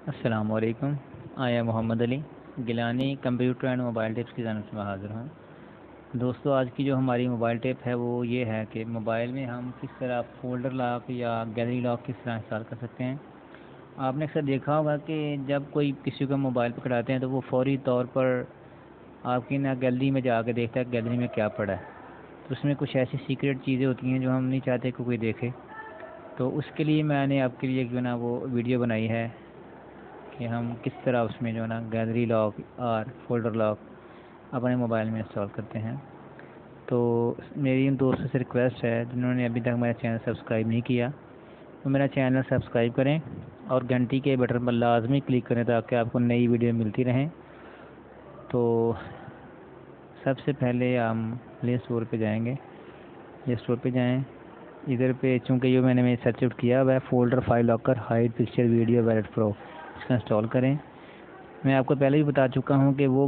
अस्सलाम वालेकुम। आया Mohammad Ali Gilani computer and mobile tips की जानब से मैं हाज़िर हूँ। दोस्तों, आज की जो हमारी मोबाइल टिप है वो ये है कि मोबाइल में हम किस तरह फ़ोल्डर लॉक या गैलरी लॉक किस तरह इंस्टॉल कर सकते हैं। आपने अक्सर देखा होगा कि जब कोई किसी का मोबाइल पकड़ाते हैं तो वो फ़ौरी तौर पर आपकी ना गैलरी में जाके देखता है गैलरी में क्या पड़ा है। तो उसमें कुछ ऐसी सीक्रेट चीज़ें होती हैं जो हम नहीं चाहते कि कोई देखे। तो उसके लिए मैंने आपके लिए जो है ना वो वीडियो बनाई है कि हम किस तरह उसमें जो है ना गैलरी लॉक और फोल्डर लॉक अपने मोबाइल में इंस्टॉल करते हैं। तो मेरी उन दोस्तों से रिक्वेस्ट है जिन्होंने अभी तक मेरा चैनल सब्सक्राइब नहीं किया तो मेरा चैनल सब्सक्राइब करें और घंटी के बटन पर लाजमी क्लिक करें ताकि आपको नई वीडियो मिलती रहें। तो सबसे पहले हम प्ले स्टोर पे जाएंगे। प्ले स्टोर पे जाएं, इधर पे चूँकि ये मैंने सर्च आउट किया हुआ है folder file locker hide picture video wallet pro, इसका इंस्टॉल करें। मैं आपको पहले भी बता चुका हूँ कि वो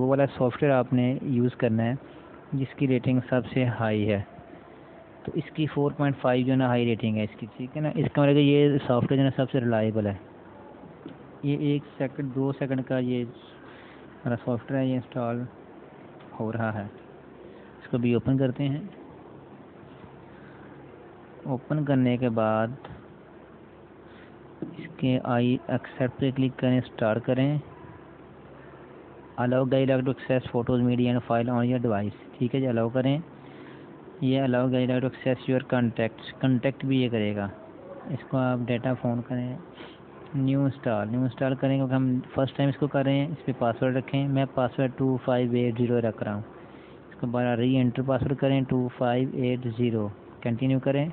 वाला सॉफ्टवेयर आपने यूज़ करना है जिसकी रेटिंग सबसे हाई है। तो इसकी 4.5 जो है ना हाई रेटिंग है इसकी, ठीक है ना। इसका मतलब ये सॉफ्टवेयर जो है सबसे रिलायबल है। ये 1 सेकंड 2 सेकंड का ये हमारा सॉफ्टवेयर है, ये इंस्टॉल हो रहा है। इसको भी ओपन करते हैं। ओपन करने के बाद इसके आई एक्सेप्ट पे क्लिक करें, स्टार्ट करें। Allow guide to access photos media and file on your device, ठीक है जी, अलाउ करें। ये allow guide to access your contact भी ये करेगा। इसको आप डाटा फ़ोन करें, न्यू इंस्टॉल करें क्योंकि हम फर्स्ट टाइम इसको कर रहे हैं। इस पर पासवर्ड रखें, मैं पासवर्ड 2580 रख रहा हूँ। इसको दोबारा री एंटर पासवर्ड करें 2580, कंटिन्यू करें।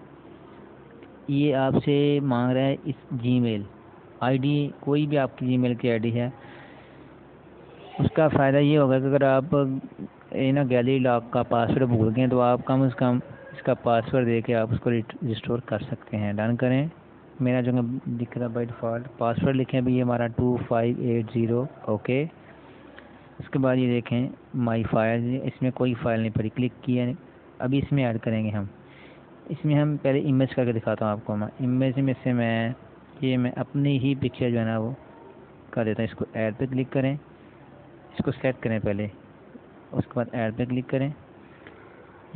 ये आपसे मांग रहा है इस जीमेल आईडी, कोई भी आपकी जीमेल की आईडी है। उसका फ़ायदा ये होगा कि अगर आप ना गैलरी लॉक का पासवर्ड भूल गए तो आप कम से कम इसका पासवर्ड दे के आप उसको रिस्टोर कर सकते हैं। डन करें। मेरा जो दिख रहा बाई डिफ़ॉल्ट पासवर्ड लिखें अभी ये हमारा 2580, ओके। उसके बाद ये देखें माई फाइल, इसमें कोई फ़ाइल नहीं पड़ी, क्लिक किया। अभी इसमें ऐड करेंगे हम। इसमें हम पहले इमेज करके दिखाता हूँ आपको। मैं इमेज में से मैं अपनी ही पिक्चर जो है ना वो कर देता हूँ। इसको ऐड पे क्लिक करें, इसको सेलेक्ट करें पहले, उसके बाद ऐड पे क्लिक करें।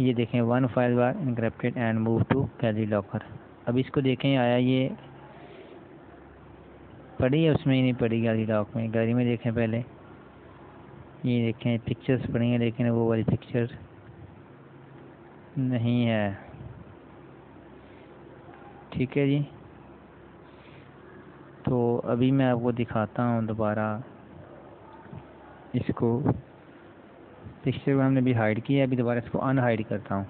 ये देखें वन फाइल बार encrypted and move to gallery locker. अब इसको देखें आया ये पड़ी है, उसमें ही नहीं पड़ी गैलरी लॉक में। गैलरी में देखें पहले, ये देखें पिक्चर्स पड़ी हैं लेकिन वो वाली पिक्चर नहीं है, ठीक है जी। तो अभी मैं आपको दिखाता हूँ दोबारा। इसको पिक्चर को हमने अभी हाइड किया, अभी दोबारा इसको अनहाइड करता हूँ।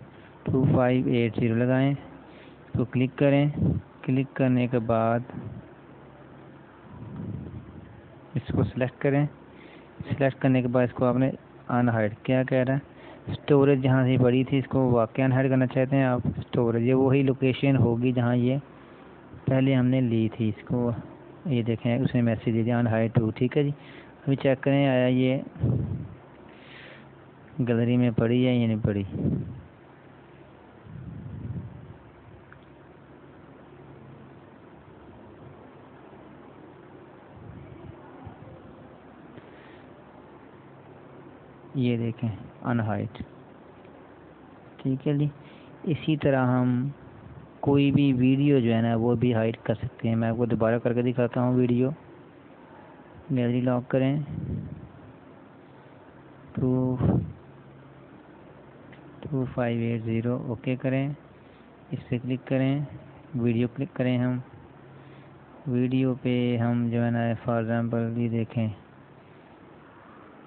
2580 लगाएं, इसको क्लिक करें। क्लिक करने के बाद इसको सिलेक्ट करें। सिलेक्ट करने के बाद इसको आपने अनहाइड, क्या कह रहा है, स्टोरेज जहाँ से पड़ी थी इसको वाकई अनहाइड करना चाहते हैं आप। स्टोरेज ये वही लोकेशन होगी जहाँ ये पहले हमने ली थी। इसको ये देखें उसने मैसेज दे दिया अनहाइड टू, ठीक है जी। अभी चेक करें आया ये गैलरी में पड़ी है या नहीं पड़ी। ये देखें अनहाइड, ठीक है जी। इसी तरह हम कोई भी वीडियो जो है ना वो भी हाइड कर सकते हैं। मैं आपको दोबारा करके दिखाता हूँ वीडियो। गैलरी लॉक करें, 2580 ओके करें। इस पर क्लिक करें, वीडियो क्लिक करें। हम वीडियो पे हम जो है ना फॉर एग्ज़ाम्पल ये देखें,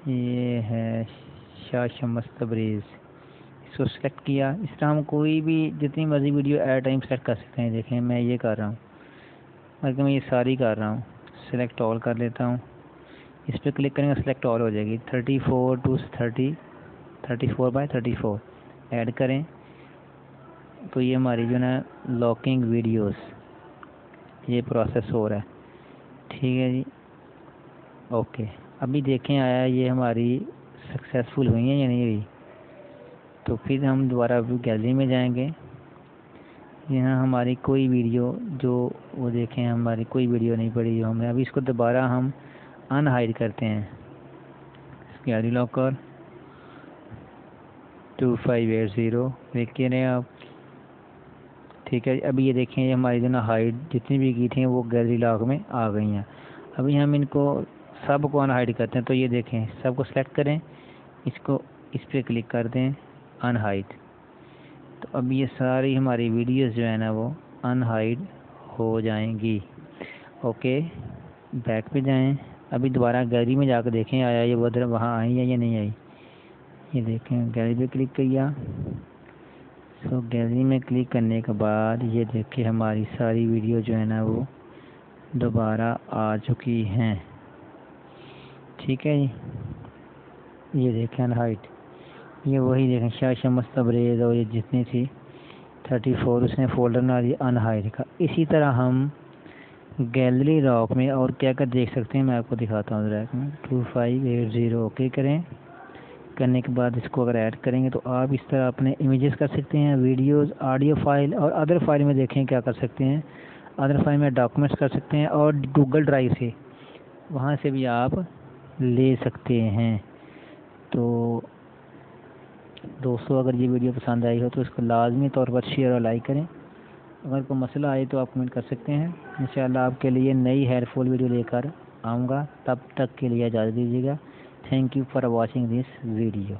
ये है शाह शम्स तबरेज़, इसको सेलेक्ट किया। इस तरह हम कोई भी जितनी मर्ज़ी वीडियो एट टाइम सेलेक्ट कर सकते हैं। देखें मैं ये कर रहा हूँ, अगर मैं ये सारी कर रहा हूँ, सेलेक्ट ऑल कर लेता हूँ। इस पर क्लिक करेंगे सेलेक्ट ऑल हो जाएगी। 34 ऐड करें। तो ये हमारी जो ना लॉकिंग वीडियोस ये प्रोसेस हो रहा है, ठीक है जी, ओके। अभी देखें आया ये हमारी सक्सेसफुल हुई है या नहीं हुई। तो फिर हम दोबारा गैलरी में जाएंगे। यहाँ हमारी कोई वीडियो जो वो देखें, हमारी कोई वीडियो नहीं पड़ी जो हमने। अभी इसको दोबारा हम अनहाइड करते हैं। गैलरी लॉकर 2580 देखिए रहे आप, ठीक है। अभी ये देखें, ये हमारी जो ना हाइड जितनी भी की थी वो गैलरी लॉक में आ गई हैं। अभी हम इनको सब को अनहाइड करते हैं। तो ये देखें, सबको सेलेक्ट करें, इसको इस पर क्लिक कर दें, अनहाइड। तो अब ये सारी हमारी वीडियोस जो है ना वो अनहाइड हो जाएंगी। ओके, बैक पे जाएं। अभी दोबारा गैलरी में जाकर देखें आया ये उधर वहाँ आई है या नहीं आई। ये देखें, गैलरी पे क्लिक किया। तो गैलरी में क्लिक करने के बाद ये देखिए हमारी सारी वीडियो जो है ना वो दोबारा आ चुकी हैं, ठीक है जी। ये देखें अनहाइड, ये वही देखें शाह शम्स तबरेज़ और ये जितनी थी 34 उसने फ़ोल्डर ना दिया अनहाइड का। इसी तरह हम गैलरी लॉक में और क्या क्या देख सकते हैं मैं आपको दिखाता हूँ। रैक में 2580 ओके करें। करने के बाद इसको अगर ऐड करेंगे तो आप इस तरह अपने इमेजेस कर सकते हैं, वीडियोस, ऑडियो फाइल और अदर फाइल में देखें क्या कर सकते हैं। अदर फाइल में डॉक्यूमेंट्स कर सकते हैं और गूगल ड्राइव से वहाँ से भी आप ले सकते हैं। तो दोस्तों, अगर ये वीडियो पसंद आई हो तो इसको लाजमी तौर पर शेयर और लाइक करें। अगर कोई मसला आए तो आप कमेंट कर सकते हैं। इंशाल्लाह आपके लिए नई हेल्पफुल वीडियो लेकर आऊँगा। तब तक के लिए इजाज़त दीजिएगा। Thank you for watching this video.